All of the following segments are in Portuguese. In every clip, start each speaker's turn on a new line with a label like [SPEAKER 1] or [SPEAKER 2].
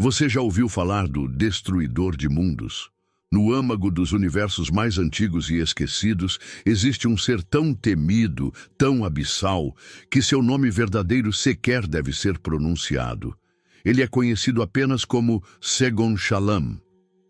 [SPEAKER 1] Você já ouviu falar do Destruidor de Mundos? No âmago dos universos mais antigos e esquecidos, existe um ser tão temido, tão abissal, que seu nome verdadeiro sequer deve ser pronunciado. Ele é conhecido apenas como Segon Shalom.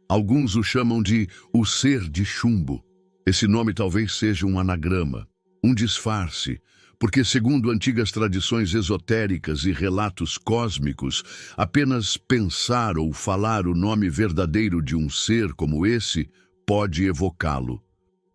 [SPEAKER 1] Alguns o chamam de o Ser de Chumbo. Esse nome talvez seja um anagrama, um disfarce, porque, segundo antigas tradições esotéricas e relatos cósmicos, apenas pensar ou falar o nome verdadeiro de um ser como esse pode evocá-lo,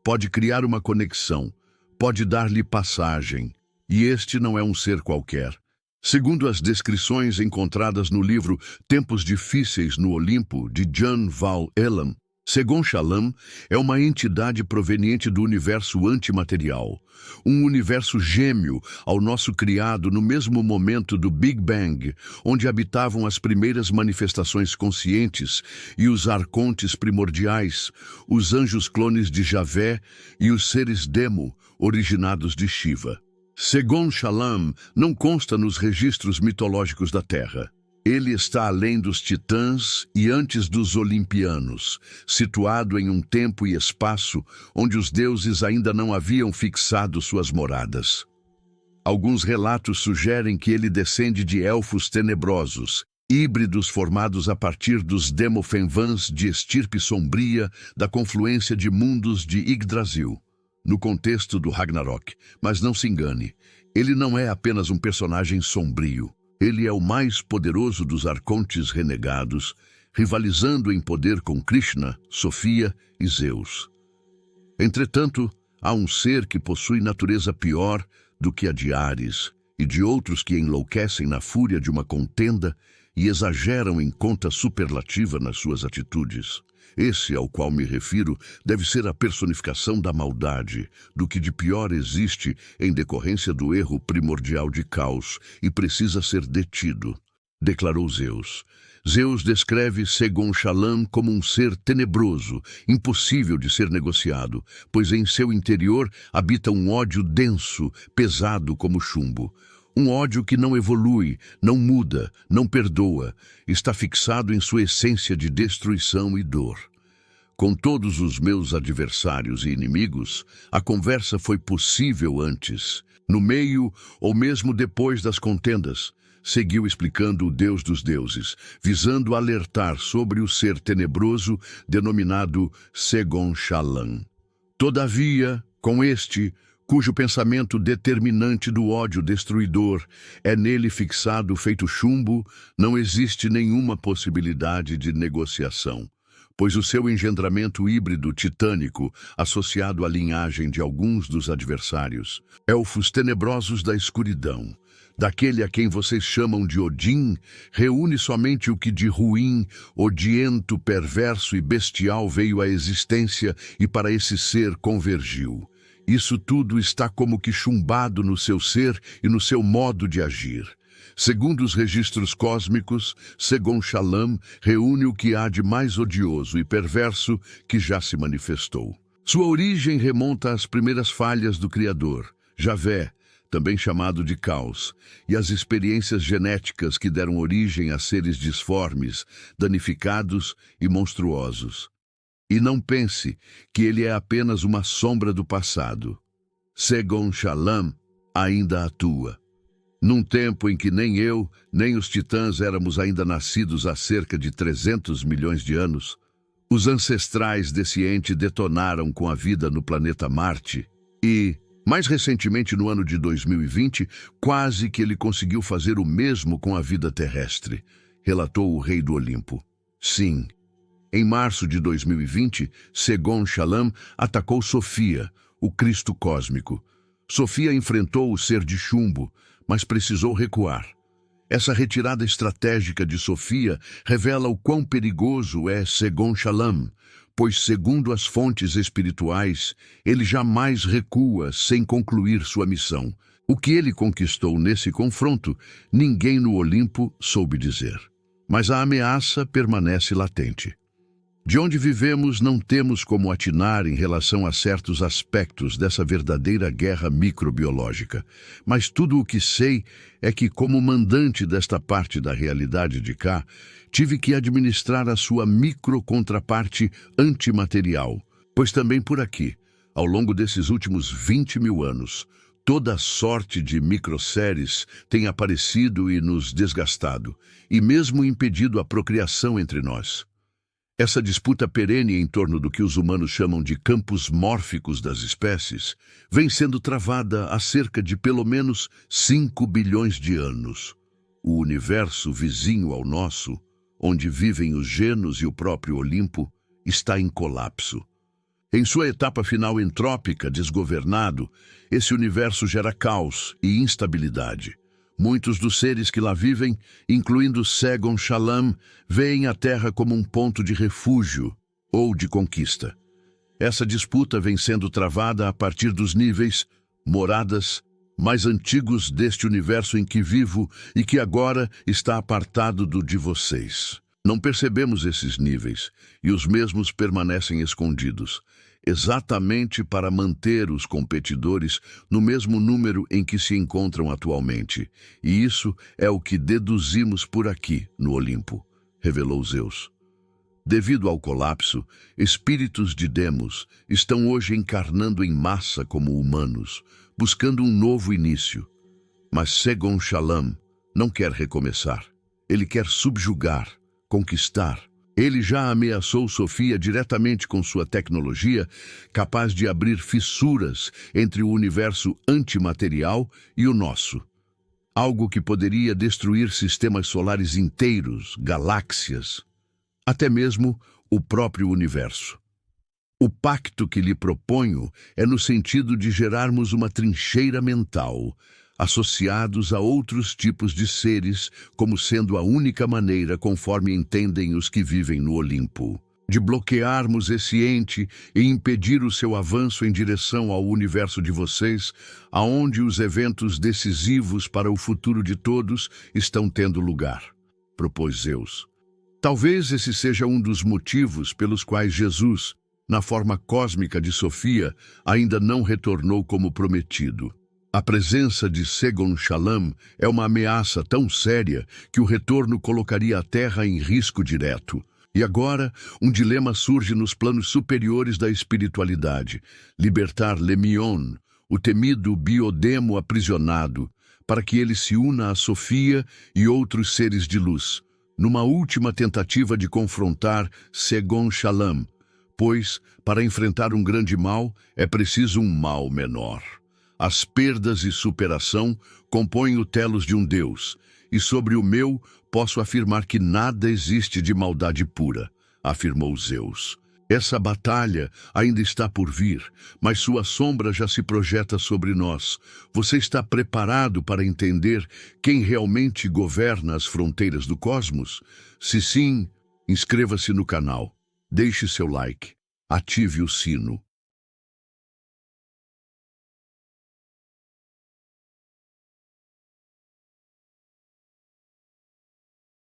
[SPEAKER 1] pode criar uma conexão, pode dar-lhe passagem. E este não é um ser qualquer. Segundo as descrições encontradas no livro Tempos Difíceis no Olimpo, de Jan Val Elam, Segon Shalom é uma entidade proveniente do universo antimaterial, um universo gêmeo ao nosso criado no mesmo momento do Big Bang, onde habitavam as primeiras manifestações conscientes e os arcontes primordiais, os anjos clones de Javé e os seres Demo, originados de Shiva. Segon Shalom não consta nos registros mitológicos da Terra. Ele está além dos titãs e antes dos olimpianos, situado em um tempo e espaço onde os deuses ainda não haviam fixado suas moradas. Alguns relatos sugerem que ele descende de elfos tenebrosos, híbridos formados a partir dos Demofenvans de estirpe sombria da confluência de mundos de Yggdrasil, no contexto do Ragnarok. Mas não se engane, ele não é apenas um personagem sombrio. Ele é o mais poderoso dos arcontes renegados, rivalizando em poder com Krishna, Sofia e Zeus. Entretanto, há um ser que possui natureza pior do que a de Ares e de outros que enlouquecem na fúria de uma contenda e exageram em conta superlativa nas suas atitudes. Esse ao qual me refiro deve ser a personificação da maldade, do que de pior existe em decorrência do erro primordial de Caos e precisa ser detido, declarou Zeus. Zeus descreve Segon Shalom como um ser tenebroso, impossível de ser negociado, pois em seu interior habita um ódio denso, pesado como chumbo. Um ódio que não evolui, não muda, não perdoa, está fixado em sua essência de destruição e dor. Com todos os meus adversários e inimigos, a conversa foi possível antes, no meio ou mesmo depois das contendas, seguiu explicando o Deus dos deuses, visando alertar sobre o ser tenebroso denominado Segon Shalom. Todavia, com este, cujo pensamento determinante do ódio destruidor é nele fixado feito chumbo, não existe nenhuma possibilidade de negociação, pois o seu engendramento híbrido titânico, associado à linhagem de alguns dos adversários, elfos tenebrosos da escuridão, daquele a quem vocês chamam de Odin, reúne somente o que de ruim, odiento, perverso e bestial veio à existência e para esse ser convergiu. Isso tudo está como que chumbado no seu ser e no seu modo de agir. Segundo os registros cósmicos, Segon Shalom reúne o que há de mais odioso e perverso que já se manifestou. Sua origem remonta às primeiras falhas do Criador, Javé, também chamado de Caos, e às experiências genéticas que deram origem a seres disformes, danificados e monstruosos. E não pense que ele é apenas uma sombra do passado. Segon Shalom ainda atua. Num tempo em que nem eu, nem os titãs éramos ainda nascidos há cerca de 300 milhões de anos, os ancestrais desse ente detonaram com a vida no planeta Marte e, mais recentemente no ano de 2020, quase que ele conseguiu fazer o mesmo com a vida terrestre, relatou o Rei do Olimpo. Sim. Em março de 2020, Segon Shalom atacou Sofia, o Cristo cósmico. Sofia enfrentou o ser de chumbo, mas precisou recuar. Essa retirada estratégica de Sofia revela o quão perigoso é Segon Shalom, pois, segundo as fontes espirituais, ele jamais recua sem concluir sua missão. O que ele conquistou nesse confronto, ninguém no Olimpo soube dizer. Mas a ameaça permanece latente. De onde vivemos, não temos como atinar em relação a certos aspectos dessa verdadeira guerra microbiológica. Mas tudo o que sei é que, como mandante desta parte da realidade de cá, tive que administrar a sua microcontroparte antimaterial. Pois também por aqui, ao longo desses últimos 20 mil anos, toda sorte de microséries tem aparecido e nos desgastado, e mesmo impedido a procriação entre nós. Essa disputa perene em torno do que os humanos chamam de campos mórficos das espécies vem sendo travada há cerca de pelo menos 5 bilhões de anos. O universo vizinho ao nosso, onde vivem os Genos e o próprio Olimpo, está em colapso. Em sua etapa final entrópica, desgovernado, esse universo gera caos e instabilidade. Muitos dos seres que lá vivem, incluindo Segon Shalom, veem a Terra como um ponto de refúgio ou de conquista. Essa disputa vem sendo travada a partir dos níveis, moradas, mais antigos deste universo em que vivo e que agora está apartado do de vocês. Não percebemos esses níveis, e os mesmos permanecem escondidos, exatamente para manter os competidores no mesmo número em que se encontram atualmente. E isso é o que deduzimos por aqui, no Olimpo, revelou Zeus. Devido ao colapso, espíritos de Demos estão hoje encarnando em massa como humanos, buscando um novo início. Mas Segon Shalom não quer recomeçar. Ele quer subjugar, conquistar. Ele já ameaçou Sofia diretamente com sua tecnologia, capaz de abrir fissuras entre o universo antimaterial e o nosso. Algo que poderia destruir sistemas solares inteiros, galáxias, até mesmo o próprio universo. O pacto que lhe proponho é no sentido de gerarmos uma trincheira mental, associados a outros tipos de seres, como sendo a única maneira, conforme entendem os que vivem no Olimpo, de bloquearmos esse ente e impedir o seu avanço em direção ao universo de vocês, aonde os eventos decisivos para o futuro de todos estão tendo lugar, propôs Zeus. Talvez esse seja um dos motivos pelos quais Jesus, na forma cósmica de Sofia, ainda não retornou como prometido. A presença de Segon Shalom é uma ameaça tão séria que o retorno colocaria a Terra em risco direto. E agora, um dilema surge nos planos superiores da espiritualidade: libertar Lemion, o temido biodemo aprisionado, para que ele se una a Sofia e outros seres de luz, numa última tentativa de confrontar Segon Shalom, pois, para enfrentar um grande mal, é preciso um mal menor. As perdas e superação compõem o telos de um Deus, e sobre o meu posso afirmar que nada existe de maldade pura, afirmou Zeus. Essa batalha ainda está por vir, mas sua sombra já se projeta sobre nós. Você está preparado para entender quem realmente governa as fronteiras do cosmos? Se sim, inscreva-se no canal, deixe seu like, ative o sino